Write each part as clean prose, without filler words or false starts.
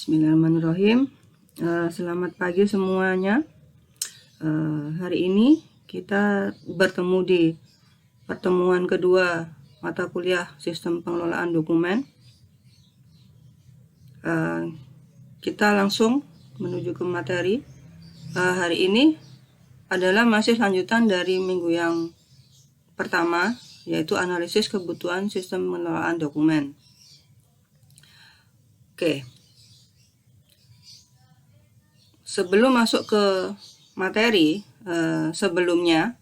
Bismillahirrahmanirrahim. Selamat pagi semuanya. Hari ini kita bertemu di pertemuan kedua mata kuliah Sistem Pengelolaan Dokumen. Kita langsung menuju ke materi. Hari ini adalah masih lanjutan dari minggu yang pertama, yaitu analisis kebutuhan sistem pengelolaan dokumen. Oke. Sebelum masuk ke materi, sebelumnya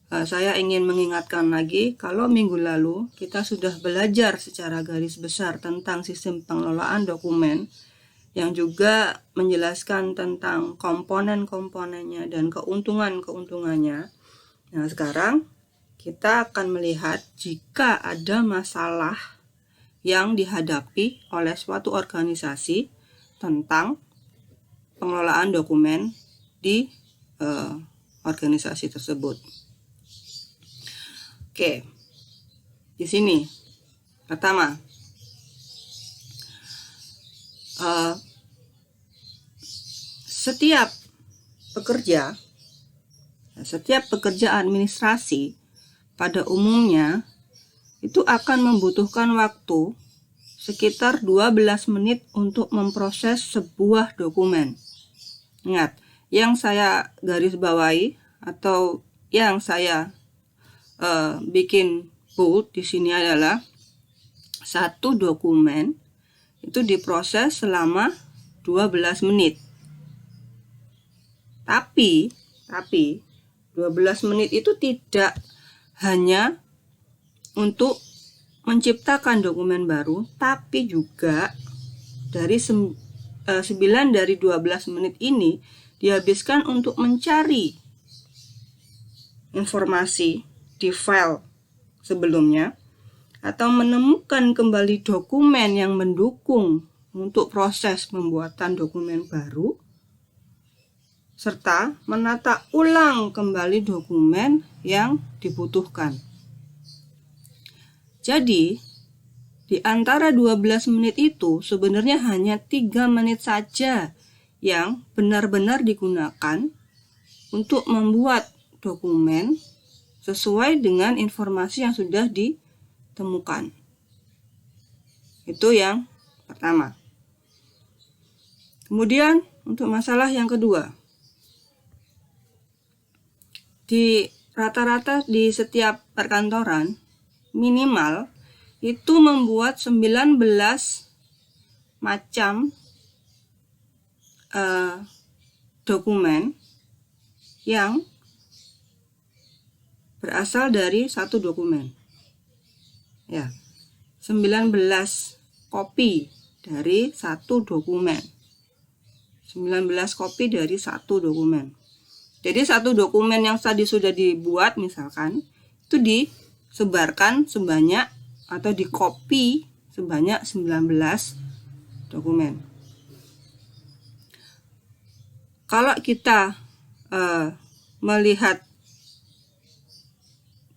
saya ingin mengingatkan lagi kalau minggu lalu kita sudah belajar secara garis besar tentang sistem pengelolaan dokumen yang juga menjelaskan tentang komponen-komponennya dan keuntungan-keuntungannya. Nah, sekarang kita akan melihat jika ada masalah yang dihadapi oleh suatu organisasi tentang pengelolaan dokumen di organisasi tersebut. Oke, di sini pertama, setiap pekerja administrasi pada umumnya itu akan membutuhkan waktu sekitar 12 menit untuk memproses sebuah dokumen. Ingat, yang saya garis bawahi atau yang saya bikin bold di sini adalah satu dokumen itu diproses selama 12 menit. Tapi 12 menit itu tidak hanya untuk menciptakan dokumen baru, tapi juga dari 9 dari 12 menit ini dihabiskan untuk mencari informasi di file sebelumnya atau menemukan kembali dokumen yang mendukung untuk proses pembuatan dokumen baru, serta menata ulang kembali dokumen yang dibutuhkan. Jadi, di antara 12 menit itu sebenarnya hanya 3 menit saja yang benar-benar digunakan untuk membuat dokumen sesuai dengan informasi yang sudah ditemukan. Itu yang pertama. Kemudian untuk masalah yang kedua. Di rata-rata di setiap perkantoran minimal itu membuat 19 macam dokumen yang berasal dari satu dokumen. Ya, 19 kopi dari satu dokumen. 19 kopi dari satu dokumen. Jadi satu dokumen yang tadi sudah dibuat misalkan itu disebarkan sebanyak atau di-copy sebanyak 19 dokumen. Kalau kita melihat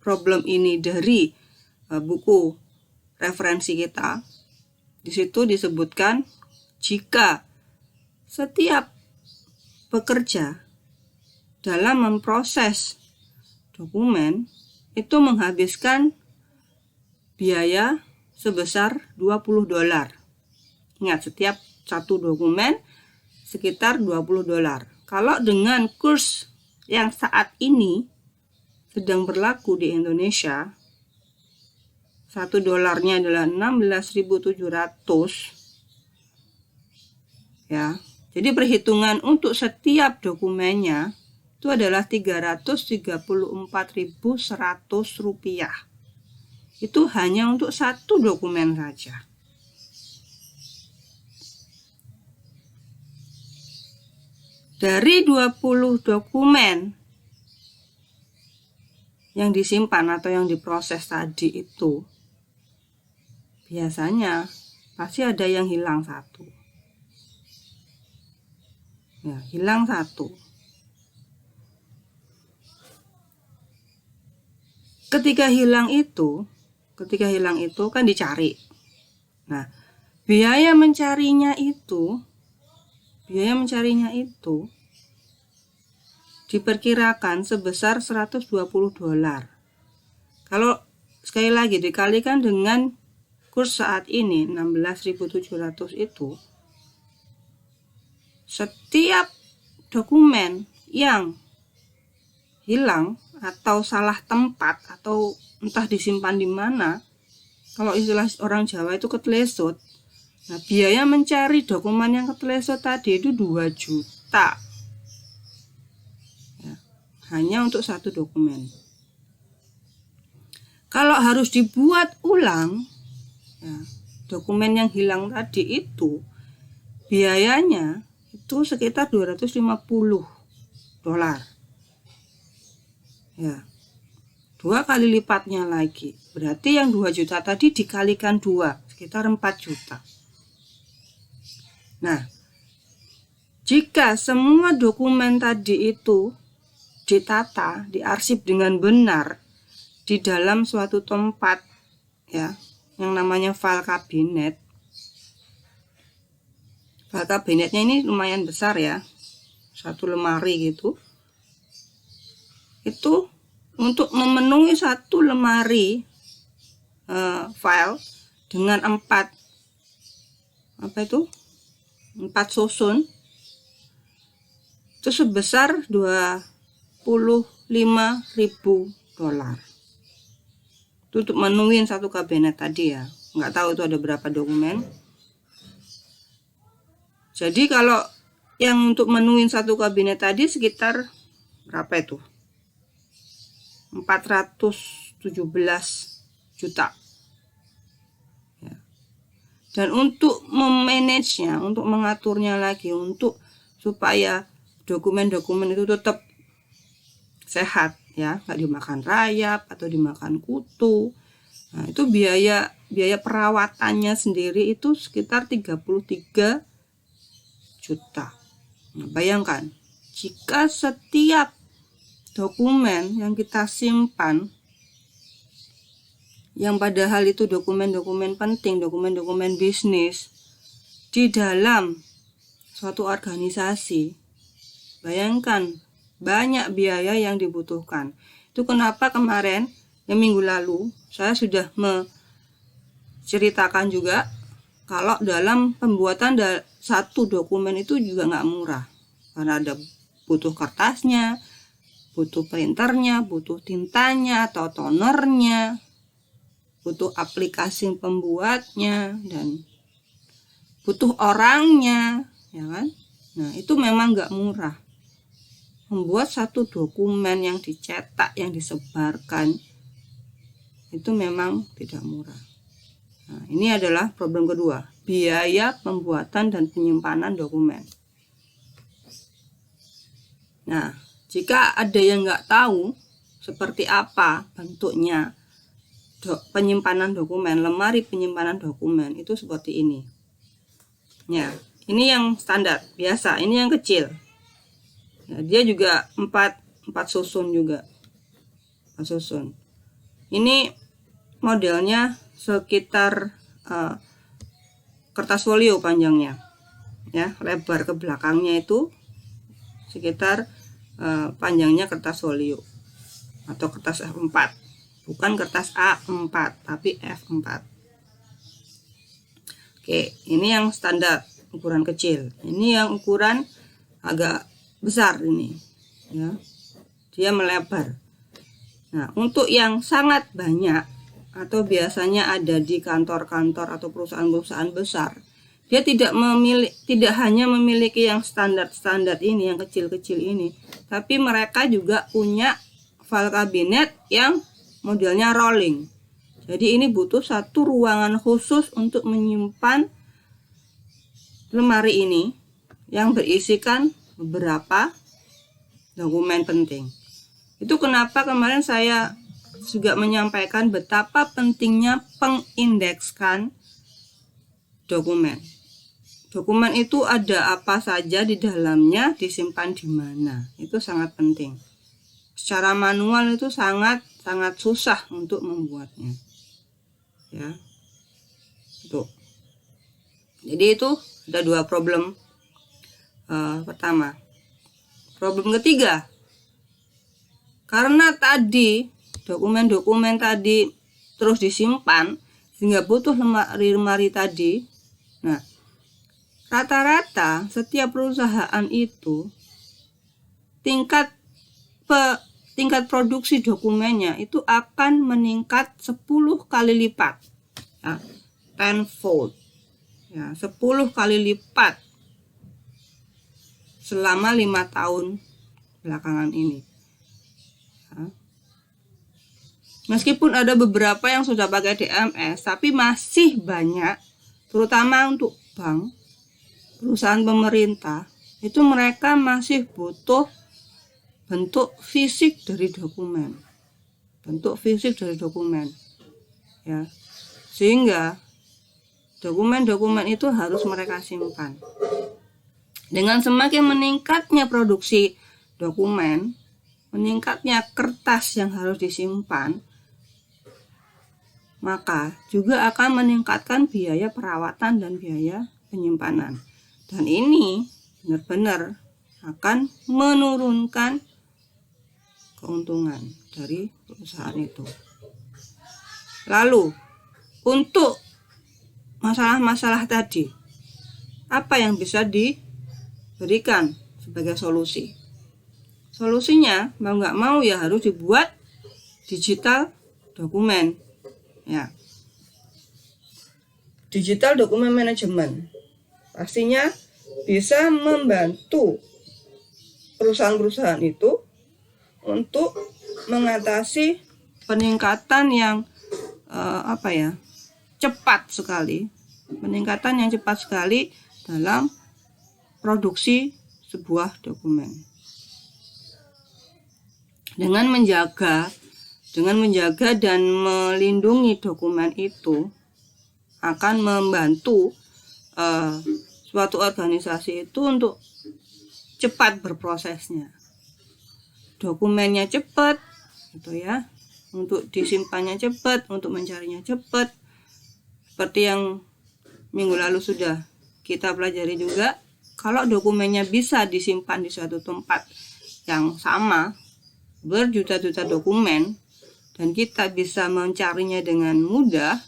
problem ini dari buku referensi kita, di situ disebutkan jika setiap pekerja dalam memproses dokumen itu menghabiskan biaya sebesar $20. Ingat, setiap satu dokumen sekitar $20. Kalau dengan kurs yang saat ini sedang berlaku di Indonesia, $1 adalah 16.700. Ya. Jadi perhitungan untuk setiap dokumennya itu adalah Rp334.100. Itu hanya untuk satu dokumen saja. Dari 20 dokumen yang disimpan atau yang diproses tadi itu, biasanya pasti ada yang hilang satu. Ya, hilang satu. Ketika hilang itu kan dicari. Nah, biaya mencarinya itu biaya mencarinya itu diperkirakan sebesar $120. Kalau sekali lagi dikalikan dengan kurs saat ini 16.700 itu, setiap dokumen yang hilang atau salah tempat atau entah disimpan di mana, kalau istilah orang Jawa itu ketelesot. Nah, biaya mencari dokumen yang ketelesot tadi itu 2 juta. Ya, hanya untuk satu dokumen. Kalau harus dibuat ulang, ya, dokumen yang hilang tadi itu biayanya itu sekitar $250. Ya, 2 kali lipatnya lagi. Berarti yang 2 juta tadi dikalikan 2, sekitar 4 juta. Nah, jika semua dokumen tadi itu ditata, diarsip dengan benar di dalam suatu tempat, ya, yang namanya file kabinet. File kabinetnya ini lumayan besar ya, 1 lemari gitu. Itu untuk memenuhi 1 lemari file dengan 4 susun itu sebesar $25.000. Itu untuk menuhin 1 kabinet tadi ya. Nggak tahu itu ada berapa dokumen. Jadi kalau yang untuk menuhin 1 kabinet tadi sekitar berapa itu? 417 juta. Ya. Dan untuk memanagenya, untuk mengaturnya lagi, untuk supaya dokumen-dokumen itu tetap sehat, ya, nggak dimakan rayap atau dimakan kutu. Nah, itu biaya perawatannya sendiri itu sekitar 33 juta. Nah, bayangkan jika setiap dokumen yang kita simpan, yang padahal itu dokumen-dokumen penting, dokumen-dokumen bisnis di dalam suatu organisasi, bayangkan banyak biaya yang dibutuhkan. Itu kenapa kemarin yang minggu lalu saya sudah menceritakan juga kalau dalam pembuatan satu dokumen itu juga nggak murah, karena ada butuh kertasnya, butuh printernya, butuh tintanya atau tonernya, butuh aplikasi pembuatnya, dan butuh orangnya, ya kan? Nah, itu memang nggak murah. Membuat satu dokumen yang dicetak, yang disebarkan, itu memang tidak murah. Nah, ini adalah problem kedua, biaya pembuatan dan penyimpanan dokumen. Nah, jika ada yang nggak tahu seperti apa bentuknya penyimpanan dokumen, lemari penyimpanan dokumen itu seperti ini. Ya, ini yang standar biasa, ini yang kecil. Ya, dia juga 4 susun juga. 4 susun. Ini modelnya sekitar kertas folio panjangnya. Ya, lebar ke belakangnya itu sekitar panjangnya kertas folio atau kertas F4, bukan kertas A4 tapi F4. Oke, ini yang standar ukuran kecil. Ini yang ukuran agak besar ini, ya, dia melebar. Nah, untuk yang sangat banyak atau biasanya ada di kantor-kantor atau perusahaan-perusahaan besar, dia tidak hanya memiliki yang standar ini, yang kecil-kecil ini, tapi mereka juga punya file kabinet yang modelnya rolling. Jadi ini butuh satu ruangan khusus untuk menyimpan lemari ini yang berisikan beberapa dokumen penting. Itu kenapa kemarin saya juga menyampaikan betapa pentingnya pengindekskan dokumen. Dokumen itu ada apa saja di dalamnya, disimpan di mana. Itu sangat penting. Secara manual itu sangat susah untuk membuatnya. Ya. Tuh. Jadi itu ada 2 problem pertama. Problem ketiga, karena tadi dokumen-dokumen tadi terus disimpan sehingga butuh lemari tadi. Nah, rata-rata setiap perusahaan itu tingkat produksi dokumennya itu akan meningkat 10 kali lipat, ya, tenfold, ya, 10 kali lipat selama 5 tahun belakangan ini. Ya. Meskipun ada beberapa yang sudah pakai DMS, tapi masih banyak, terutama untuk bank, perusahaan pemerintah, itu mereka masih butuh bentuk fisik dari dokumen. Ya. Sehingga dokumen-dokumen itu harus mereka simpan. Dengan semakin meningkatnya produksi dokumen, meningkatnya kertas yang harus disimpan, maka juga akan meningkatkan biaya perawatan dan biaya penyimpanan. Dan ini benar-benar akan menurunkan keuntungan dari perusahaan itu. Lalu, untuk masalah-masalah tadi, apa yang bisa diberikan sebagai solusi? Solusinya, mau nggak mau ya harus dibuat digital dokumen. Ya, digital dokumen manajemen pastinya bisa membantu perusahaan-perusahaan itu untuk mengatasi peningkatan yang cepat sekali, dalam produksi sebuah dokumen. Dengan menjaga dan melindungi dokumen itu akan membantu suatu organisasi itu untuk cepat berprosesnya. Dokumennya cepat, gitu ya. Untuk disimpannya cepat, untuk mencarinya cepat. Seperti yang minggu lalu sudah kita pelajari juga, kalau dokumennya bisa disimpan di suatu tempat yang sama, berjuta-juta dokumen, dan kita bisa mencarinya dengan mudah,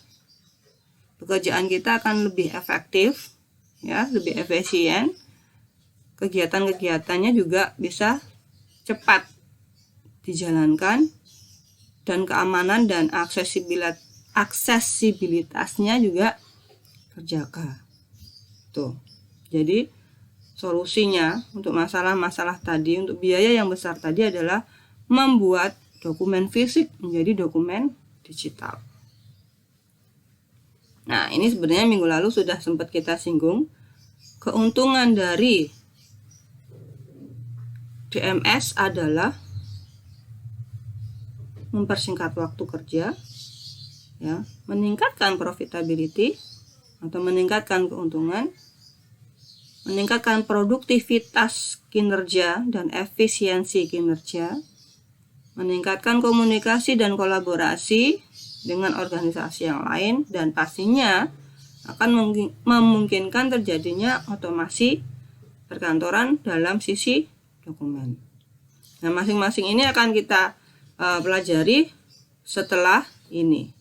pekerjaan kita akan lebih efektif, ya, lebih efisien. Kegiatan-kegiatannya juga bisa cepat dijalankan, dan keamanan dan aksesibilitasnya juga terjaga. Tuh. Jadi solusinya untuk masalah-masalah tadi, untuk biaya yang besar tadi adalah membuat dokumen fisik menjadi dokumen digital. Nah, ini sebenarnya minggu lalu sudah sempat kita singgung. Keuntungan dari DMS adalah mempersingkat waktu kerja, ya, meningkatkan profitability atau meningkatkan keuntungan, meningkatkan produktivitas kinerja dan efisiensi kinerja, meningkatkan komunikasi dan kolaborasi dengan organisasi yang lain, dan pastinya akan memungkinkan terjadinya otomasi perkantoran dalam sisi dokumen. Nah, masing-masing ini akan kita pelajari setelah ini.